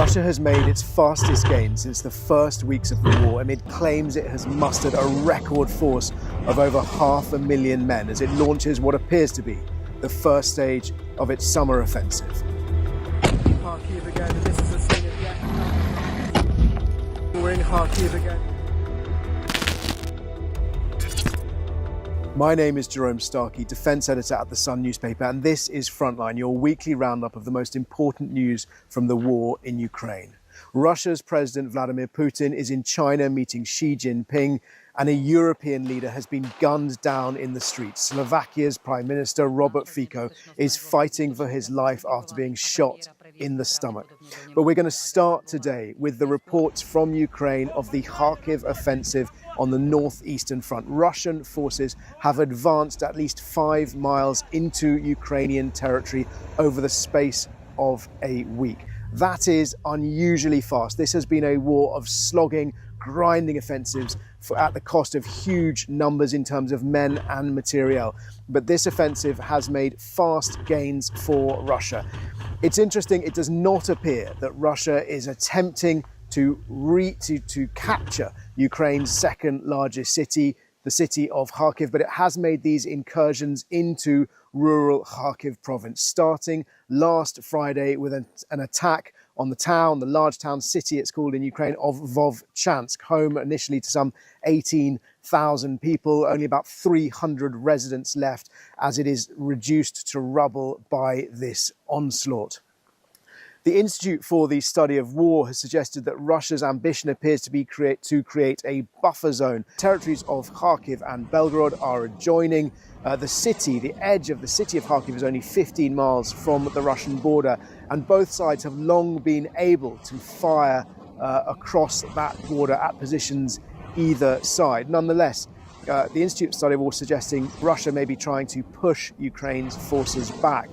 Russia has made its fastest gain since the first weeks of the war amid claims it has mustered a record force of over 500,000 men as it launches what appears to be the first stage of its summer offensive. Kharkiv again, this is the scene again. We're in Kharkiv again. My name is Jerome Starkey, defence editor at The Sun newspaper, and this is Frontline, your weekly roundup of the most important news from the war in Ukraine. Russia's President Vladimir Putin is in China meeting Xi Jinping, and a European leader has been gunned down in the streets. Slovakia's Prime Minister Robert Fico is fighting for his life after being shot in the stomach. But we're going to start today with the reports from Ukraine of the Kharkiv offensive on the northeastern front. Russian forces have advanced at least 5 miles into Ukrainian territory over the space of a week. That is unusually fast. This has been a war of slogging, grinding offensives at the cost of huge numbers in terms of men and materiel. But this offensive has made fast gains for Russia. It's interesting, it does not appear that Russia is attempting to capture Ukraine's second largest city, the city of Kharkiv, but it has made these incursions into rural Kharkiv province, starting last Friday with an attack on the town, the large town city it's called in Ukraine, of Vovchansk, home initially to some 18,000 people, only about 300 residents left as it is reduced to rubble by this onslaught. The Institute for the Study of War has suggested that Russia's ambition appears to be to create a buffer zone. Territories of Kharkiv and Belgorod are adjoining. The city, the edge of the city of Kharkiv is only 15 miles from the Russian border, and both sides have long been able to fire across that border at positions either side. Nonetheless, the Institute for Study of War is suggesting Russia may be trying to push Ukraine's forces back.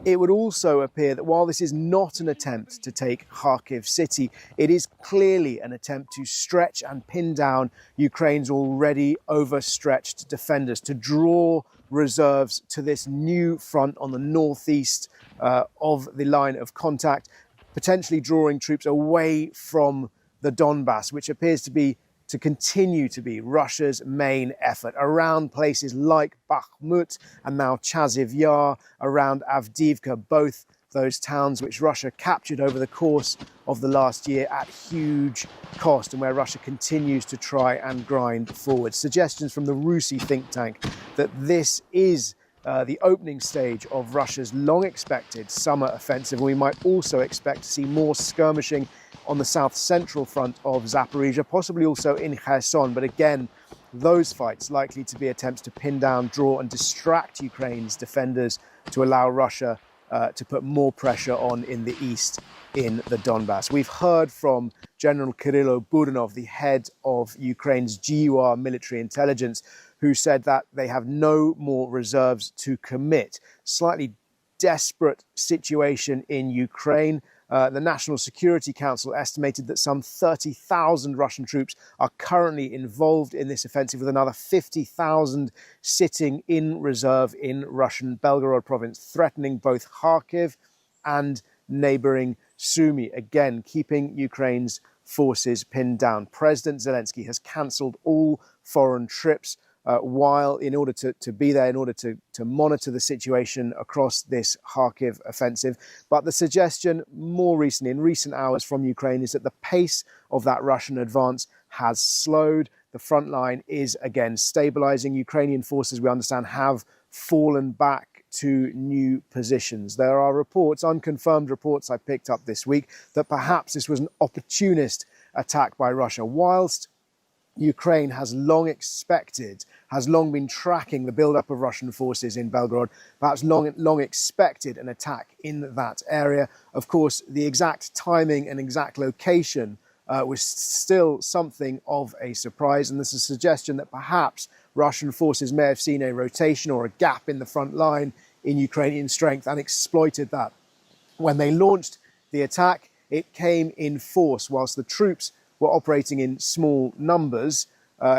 It would also appear that while this is not an attempt to take Kharkiv city, it is clearly an attempt to stretch and pin down Ukraine's already overstretched defenders, to draw reserves to this new front on the northeast of the line of contact, potentially drawing troops away from the Donbass, which appears to continue to be Russia's main effort, around places like Bakhmut and now Chaziv Yar, around Avdiivka, both those towns which Russia captured over the course of the last year at huge cost, and where Russia continues to try and grind forward. Suggestions from the Rusi think tank that this is the opening stage of Russia's long-expected summer offensive, and we might also expect to see more skirmishing on the south-central front of Zaporizhia, possibly also in Kherson. But again, those fights likely to be attempts to pin down, draw and distract Ukraine's defenders to allow Russia to put more pressure on in the east in the Donbass. We've heard from General Kirilo Budanov, the head of Ukraine's GUR military intelligence, who said that they have no more reserves to commit. Slightly desperate situation in Ukraine. The National Security Council estimated that some 30,000 Russian troops are currently involved in this offensive, with another 50,000 sitting in reserve in Russian Belgorod province, threatening both Kharkiv and neighbouring Sumy, again keeping Ukraine's forces pinned down. President Zelensky has cancelled all foreign trips in order to be there, in order to monitor the situation across this Kharkiv offensive. But the suggestion more recently, in recent hours from Ukraine, is that the pace of that Russian advance has slowed. The front line is again stabilizing. Ukrainian forces, we understand, have fallen back to new positions. There are reports, unconfirmed reports I picked up this week, that perhaps this was an opportunist attack by Russia. Whilst Ukraine has long been tracking the build-up of Russian forces in Belgorod, perhaps long expected an attack in that area. Of course, the exact timing and exact location was still something of a surprise, and there's a suggestion that perhaps Russian forces may have seen a rotation or a gap in the front line in Ukrainian strength and exploited that. When they launched the attack, it came in force, whilst the troops were operating in small numbers,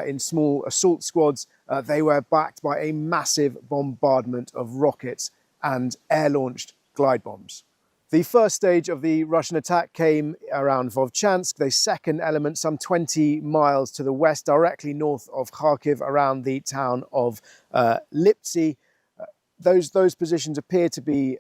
in small assault squads. They were backed by a massive bombardment of rockets and air-launched glide bombs. The first stage of the Russian attack came around Vovchansk, the second element some 20 miles to the west, directly north of Kharkiv, around the town of Liptsi. Those positions appear to be,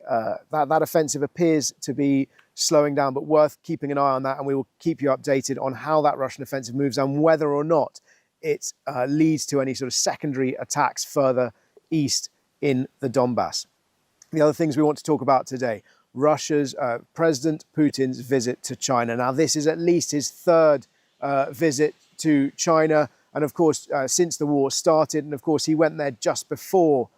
that offensive appears to be slowing down, but worth keeping an eye on that, and we will keep you updated on how that Russian offensive moves and whether or not it leads to any sort of secondary attacks further east in the Donbass. The other things we want to talk about today: Russia's President Putin's visit to China. Now, this is at least his third visit to China, and of course, since the war started, and of course, he went there just before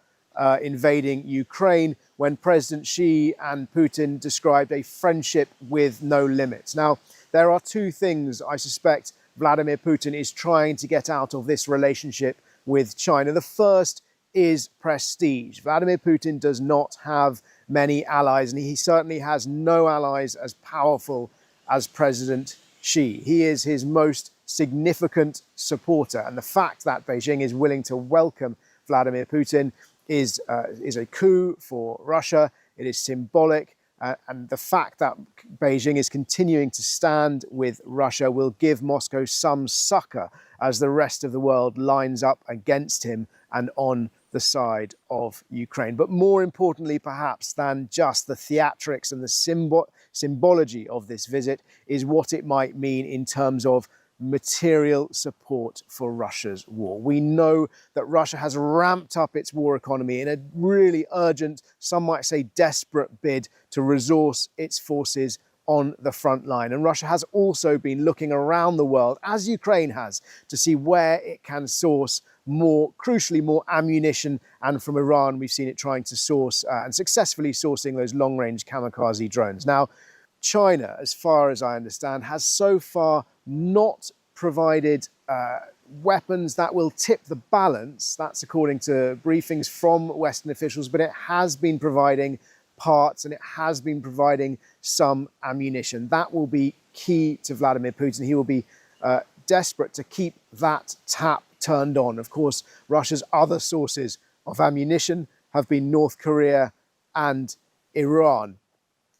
invading Ukraine, when President Xi and Putin described a friendship with no limits. Now, there are two things I suspect Vladimir Putin is trying to get out of this relationship with China. The first is prestige. Vladimir Putin does not have many allies, and he certainly has no allies as powerful as President Xi. He is his most significant supporter, and the fact that Beijing is willing to welcome Vladimir Putin is a coup for Russia. It is symbolic, and the fact that Beijing is continuing to stand with Russia will give Moscow some succor as the rest of the world lines up against him and on the side of Ukraine. But more importantly, perhaps, than just the theatrics and the symbology of this visit is what it might mean in terms of material support for Russia's war. We know that Russia has ramped up its war economy in a really urgent, some might say desperate bid to resource its forces on the front line. And Russia has also been looking around the world, as Ukraine has, to see where it can source crucially more ammunition. And from Iran, we've seen it trying to source and successfully sourcing those long-range kamikaze drones. Now, China, as far as I understand, has so far not provided weapons that will tip the balance. That's according to briefings from Western officials, but it has been providing parts and it has been providing some ammunition. That will be key to Vladimir Putin. He will be desperate to keep that tap turned on. Of course, Russia's other sources of ammunition have been North Korea and Iran.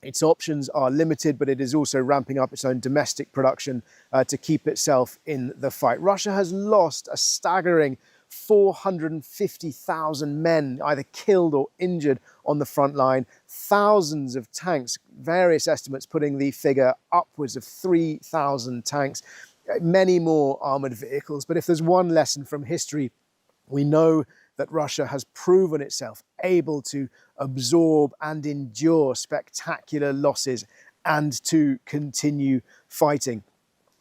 Its options are limited, but it is also ramping up its own domestic production to keep itself in the fight. Russia has lost a staggering 450,000 men, either killed or injured on the front line, thousands of tanks, various estimates putting the figure upwards of 3,000 tanks, many more armoured vehicles. But if there's one lesson from history, we know that Russia has proven itself able to absorb and endure spectacular losses and to continue fighting.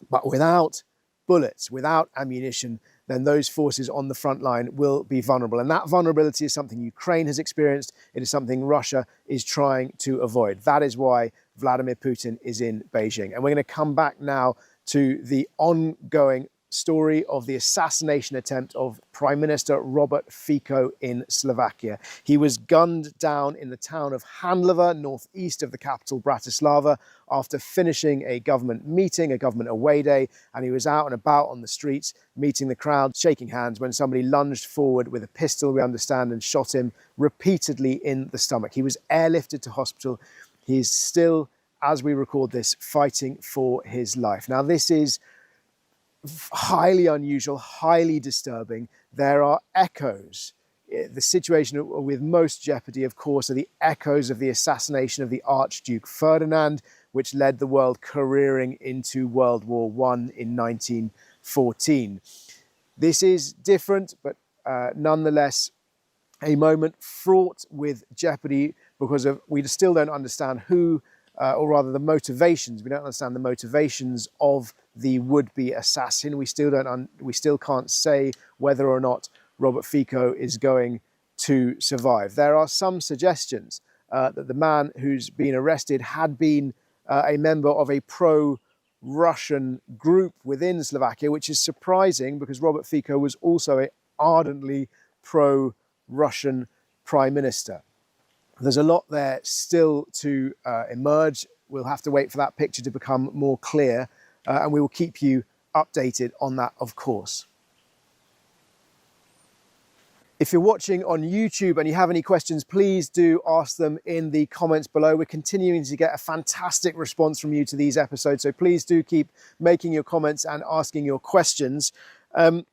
But without bullets, without ammunition, then those forces on the front line will be vulnerable. And that vulnerability is something Ukraine has experienced. It is something Russia is trying to avoid. That is why Vladimir Putin is in Beijing. And we're going to come back now to the ongoing story of the assassination attempt of Prime Minister Robert Fico in Slovakia. He was gunned down in the town of Handlova, northeast of the capital Bratislava, after finishing a government meeting, a government away day, and he was out and about on the streets, meeting the crowd, shaking hands, when somebody lunged forward with a pistol, we understand, and shot him repeatedly in the stomach. He was airlifted to hospital. He is still, as we record this, fighting for his life. Now, this is highly unusual, highly disturbing. There are echoes. The situation with most jeopardy, of course, are the echoes of the assassination of the Archduke Ferdinand, which led the world careering into World War I in 1914. This is different, but nonetheless a moment fraught with jeopardy because we still don't understand who, or rather the motivations. We don't understand the motivations of the would-be assassin. We still can't say whether or not Robert Fico is going to survive. There are some suggestions that the man who's been arrested had been a member of a pro-Russian group within Slovakia, which is surprising because Robert Fico was also an ardently pro-Russian prime minister. There's a lot there still to emerge. We'll have to wait for that picture to become more clear, and we will keep you updated on that, of course. If you're watching on YouTube and you have any questions, please do ask them in the comments below. We're continuing to get a fantastic response from you to these episodes, so please do keep making your comments and asking your questions. One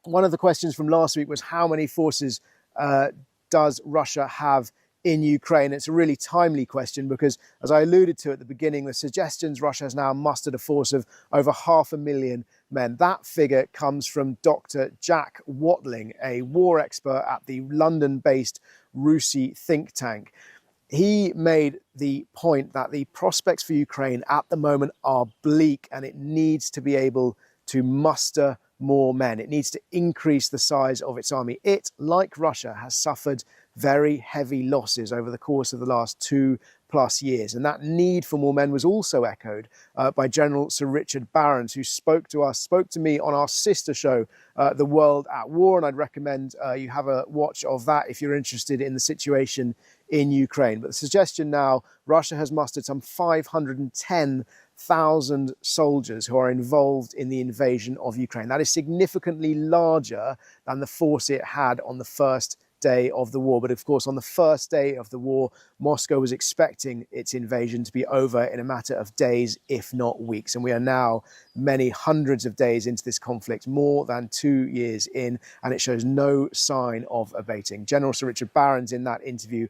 of the questions from last week was how many forces does Russia have in Ukraine? It's a really timely question because, as I alluded to at the beginning, the suggestions Russia has now mustered a force of over 500,000 men. That figure comes from Dr. Jack Watling, a war expert at the London-based RUSI think tank. He made the point that the prospects for Ukraine at the moment are bleak and it needs to be able to muster more men. It needs to increase the size of its army. It, like Russia, has suffered very heavy losses over the course of the last 2+ years. And that need for more men was also echoed by General Sir Richard Barrons, who spoke to me on our sister show, The World at War. And I'd recommend you have a watch of that if you're interested in the situation in Ukraine. But the suggestion now, Russia has mustered some 510,000 soldiers who are involved in the invasion of Ukraine. That is significantly larger than the force it had on the first day of the war. But of course, on the first day of the war, Moscow was expecting its invasion to be over in a matter of days, if not weeks. And we are now many hundreds of days into this conflict, more than 2 years in, and it shows no sign of abating. General Sir Richard Barrons, in that interview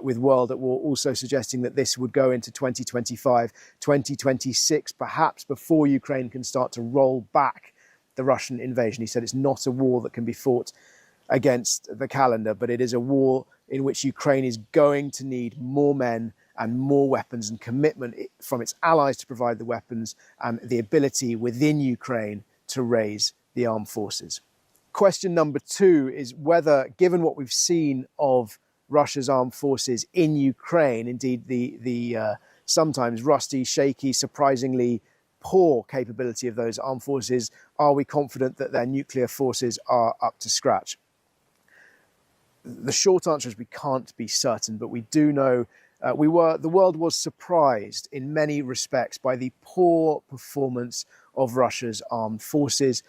with World at War, also suggesting that this would go into 2025, 2026, perhaps before Ukraine can start to roll back the Russian invasion. He said it's not a war that can be fought against the calendar, but it is a war in which Ukraine is going to need more men and more weapons and commitment from its allies to provide the weapons and the ability within Ukraine to raise the armed forces. Question number 2 is whether, given what we've seen of Russia's armed forces in Ukraine, indeed the sometimes rusty, shaky, surprisingly poor capability of those armed forces, are we confident that their nuclear forces are up to scratch? The short answer is we can't be certain, but we do know the world was surprised in many respects by the poor performance of Russia's armed forces.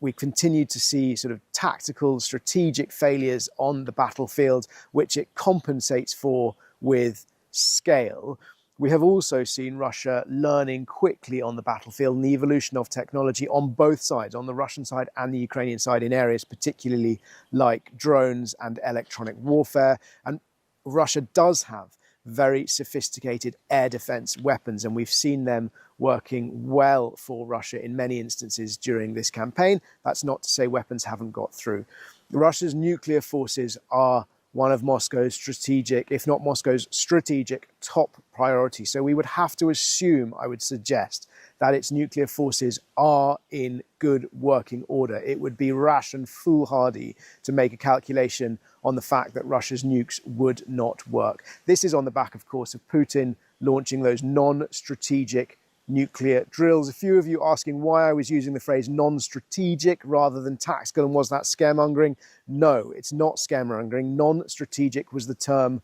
We continued to see sort of tactical, strategic failures on the battlefield, which it compensates for with scale. We have also seen Russia learning quickly on the battlefield and the evolution of technology on both sides, on the Russian side and the Ukrainian side, in areas particularly like drones and electronic warfare. And Russia does have very sophisticated air defense weapons, and we've seen them working well for Russia in many instances during this campaign. That's not to say weapons haven't got through. Russia's nuclear forces are one of Moscow's strategic, if not Moscow's strategic top priority. So we would have to assume, I would suggest, that its nuclear forces are in good working order. It would be rash and foolhardy to make a calculation on the fact that Russia's nukes would not work. This is on the back, of course, of Putin launching those non-strategic nuclear drills. A few of you asking why I was using the phrase non-strategic rather than tactical, and was that scaremongering? No, it's not scaremongering. Non-strategic was the term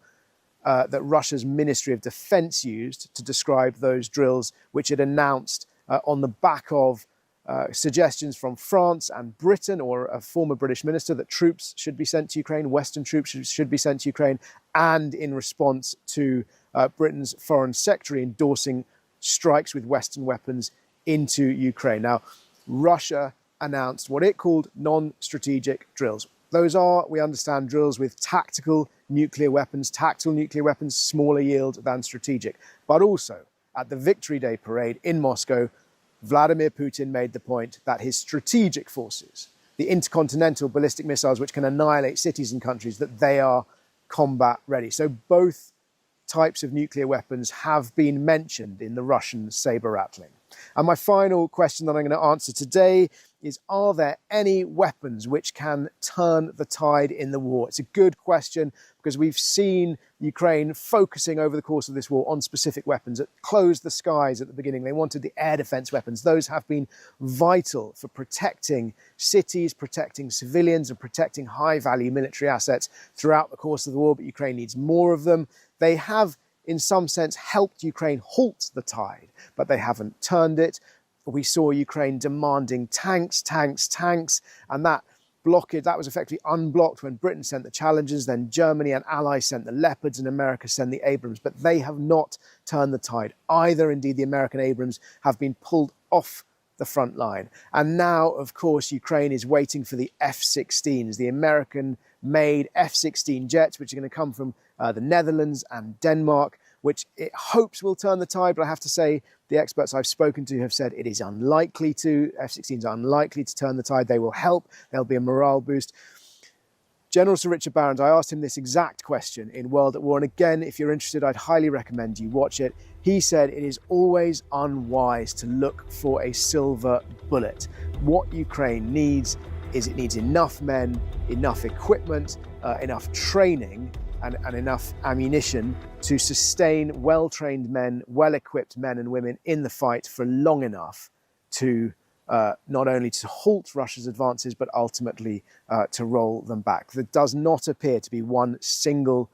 that Russia's Ministry of Defense used to describe those drills, which it announced on the back of suggestions from France and Britain, or a former British minister, that troops should be sent to Ukraine, Western troops should be sent to Ukraine, and in response to Britain's Foreign Secretary endorsing strikes with Western weapons into Ukraine. Now, Russia announced what it called non-strategic drills. Those are, we understand, drills with tactical nuclear weapons, smaller yield than strategic. But also, at the Victory Day parade in Moscow, Vladimir Putin made the point that his strategic forces, the intercontinental ballistic missiles which can annihilate cities and countries, that they are combat ready. So both types of nuclear weapons have been mentioned in the Russian saber rattling. And my final question that I'm going to answer today is, are there any weapons which can turn the tide in the war? It's a good question because we've seen Ukraine focusing over the course of this war on specific weapons. It closed the skies at the beginning. They wanted the air defense weapons. Those have been vital for protecting cities, protecting civilians, and protecting high-value military assets throughout the course of the war, but Ukraine needs more of them. They have, in some sense, helped Ukraine halt the tide, but they haven't turned it. We saw Ukraine demanding tanks, and that blockage, that was effectively unblocked when Britain sent the Challengers, then Germany and allies sent the Leopards, and America sent the Abrams. But they have not turned the tide either. Indeed, the American Abrams have been pulled off the front line. And now, of course, Ukraine is waiting for the F-16s, the American-made F-16 jets, which are going to come from the Netherlands and Denmark, which it hopes will turn the tide. But I have to say, the experts I've spoken to have said it is unlikely to. F-16s are unlikely to turn the tide. They will help. There'll be a morale boost. General Sir Richard Barrons, I asked him this exact question in World at War. And again, if you're interested, I'd highly recommend you watch it. He said it is always unwise to look for a silver bullet. What Ukraine needs is it needs enough men, enough equipment, enough training, and enough ammunition to sustain well-trained men, well-equipped men and women in the fight for long enough to not only to halt Russia's advances, but ultimately to roll them back. There does not appear to be one single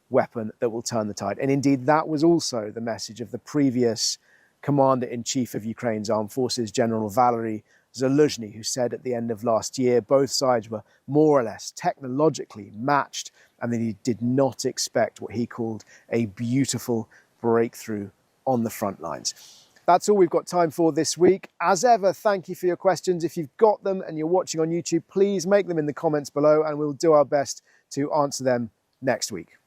weapon that will turn the tide. And indeed, that was also the message of the previous Commander-in-Chief of Ukraine's armed forces, General Valery Zaluzhny, who said at the end of last year both sides were more or less technologically matched, and that he did not expect what he called a beautiful breakthrough on the front lines. That's all we've got time for this week. As ever, thank you for your questions. If you've got them and you're watching on YouTube, please make them in the comments below, and we'll do our best to answer them next week.